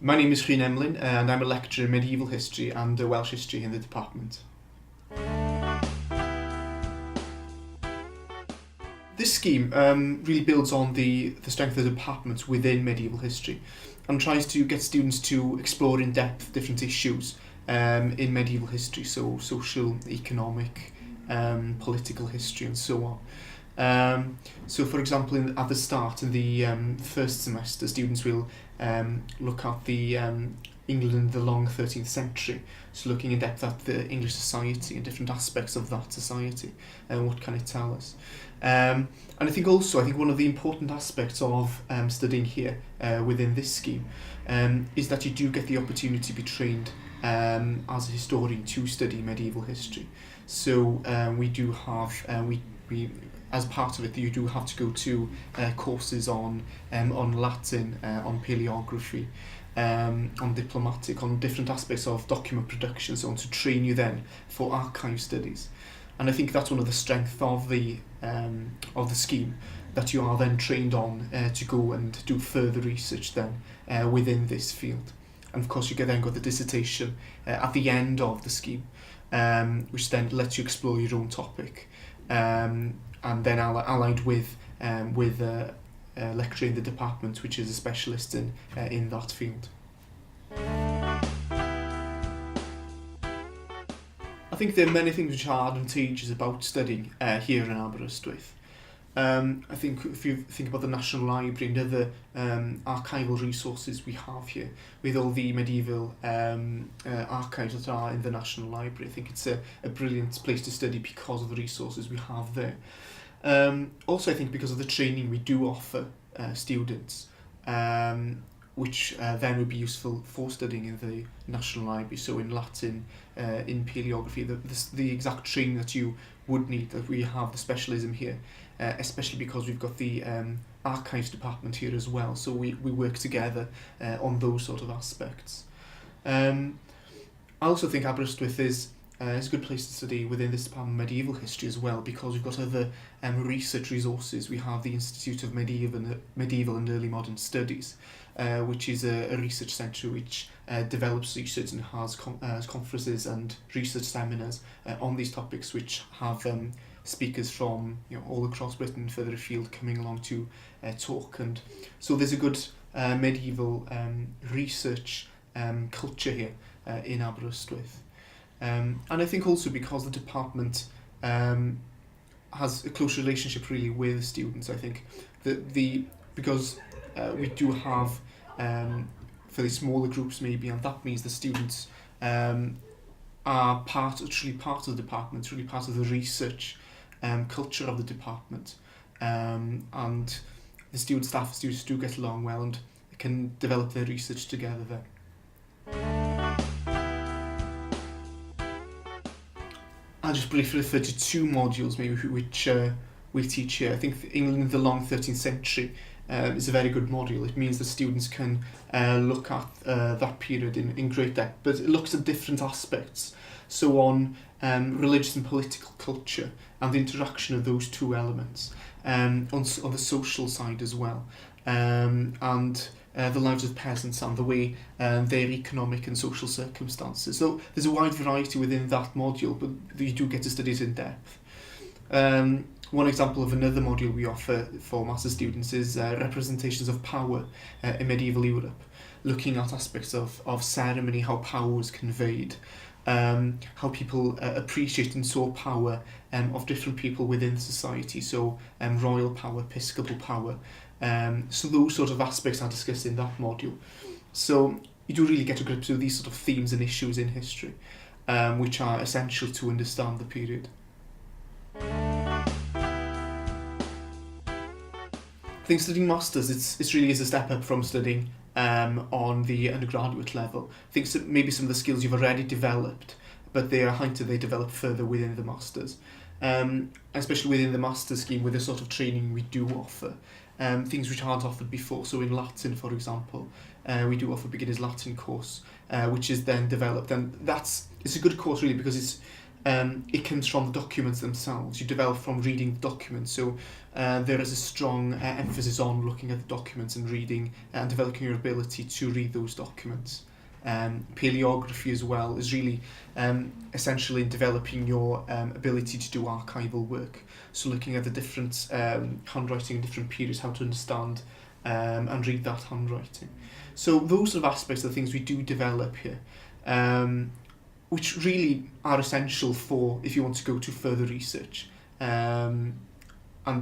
My name is Rhyn Emlyn and I'm a lecturer in medieval history and Welsh history in the department. This scheme really builds on the strength of the department within medieval history and tries to get students to explore in depth different issues in medieval history, so social, economic, political history and so on. So for example, at the start, in the first semester, students will look at the England in the long 13th century, so looking in depth at the English society and different aspects of that society and what can it tell us. And I think one of the important aspects of studying here within this scheme is that you do get the opportunity to be trained as a historian to study medieval history. So we do have, we as part of it, you do have to go to courses on Latin, on paleography, on diplomatic, on different aspects of document production, so on, to train you then for archive studies. And I think that's one of the strengths of the scheme, that you are then trained on to go and do further research then within this field. And of course you then got the dissertation at the end of the scheme, which then lets you explore your own topic, and then allied with a lecturer in the department which is a specialist in that field. I think there are many things which are advantageous about studying here in Aberystwyth. I think if you think about the National Library and other archival resources we have here, with all the medieval archives that are in the National Library, I think it's a brilliant place to study because of the resources we have there. Also, I think because of the training we do offer students, which then would be useful for studying in the National Library, so in Latin, in paleography, the exact training that you would need, that we have the specialism here, especially because we've got the archives department here as well, so we work together on those sort of aspects. I also think Aberystwyth is a good place to study within this department of medieval history as well, because we've got other research resources. We have the Institute of Medieval and Early Modern Studies, which is a research centre which develops research and has conferences and research seminars on these topics, which have speakers from all across Britain and further afield coming along to talk. And so there's a good medieval research culture here in Aberystwyth. And I think also because the department has a close relationship really with students, I think that because we do have for the smaller groups maybe, and that means the students are truly part of the department, really part of the research culture of the department, and the students do get along well and can develop their research together there. I'll just briefly refer to two modules maybe which we teach here. I think England in the long 13th century is a very good module. It means that students can look at that period in great depth, but it looks at different aspects. So on religious and political culture and the interaction of those two elements, on the social side as well, and the lives of peasants and the way their economic and social circumstances. So there's a wide variety within that module, but you do get to study it in depth. One example of another module we offer for master's students is representations of power in medieval Europe, looking at aspects of ceremony, how power was conveyed, how people appreciate and saw power of different people within society, so royal power, episcopal power. So those sort of aspects are discussed in that module. So you do really get to grips with these sort of themes and issues in history, which are essential to understand the period. I think studying masters, it really is a step up from studying on the undergraduate level. I think maybe some of the skills you've already developed, but they develop further within the masters. Especially within the master's scheme, with the sort of training we do offer, things which aren't offered before. So in Latin, for example, we do offer a beginner's Latin course, which is then developed, and it's a good course really because it comes from the documents themselves. You develop from reading the documents. So there is a strong emphasis on looking at the documents and reading and developing your ability to read those documents. Paleography as well is really essential in developing your ability to do archival work. So looking at the different handwriting in different periods, how to understand and read that handwriting. So those sort of aspects are the things we do develop here, which really are essential for if you want to go to further research. And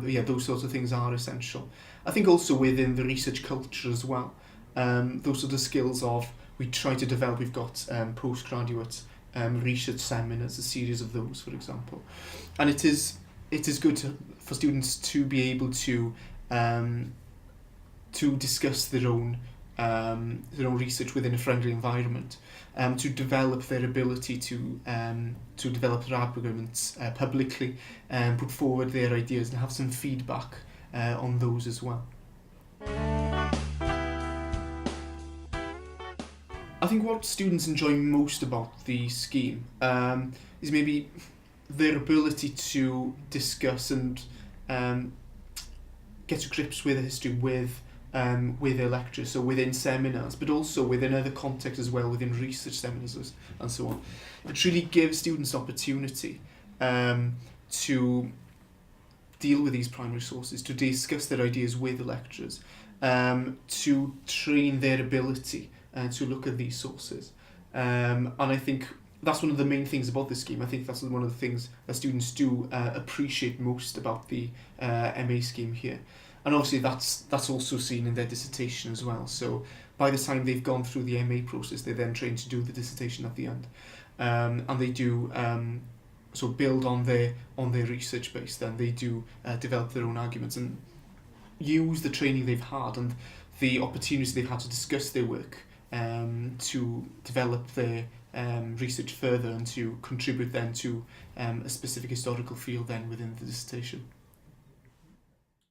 yeah, those sorts of things are essential. I think also within the research culture as well, those are the skills of we try to develop. We've got postgraduate research seminars, a series of those, for example, and it is good for students to be able to discuss their own research within a friendly environment, to develop their ability to develop their arguments publicly, and put forward their ideas and have some feedback on those as well. I think what students enjoy most about the scheme is maybe their ability to discuss and get to grips with the history with their lectures, so within seminars, but also within other contexts as well, within research seminars and so on. It really gives students opportunity to deal with these primary sources, to discuss their ideas with the lecturers, to train their ability to look at these sources. And I think that's one of the main things about this scheme. I think that's one of the things that students do appreciate most about the MA scheme here. And obviously that's also seen in their dissertation as well. So by the time they've gone through the MA process, they're then trained to do the dissertation at the end. And they do so build on their research base. Then they do develop their own arguments and use the training they've had and the opportunities they've had to discuss their work to develop their research further and to contribute then to a specific historical field then within the dissertation.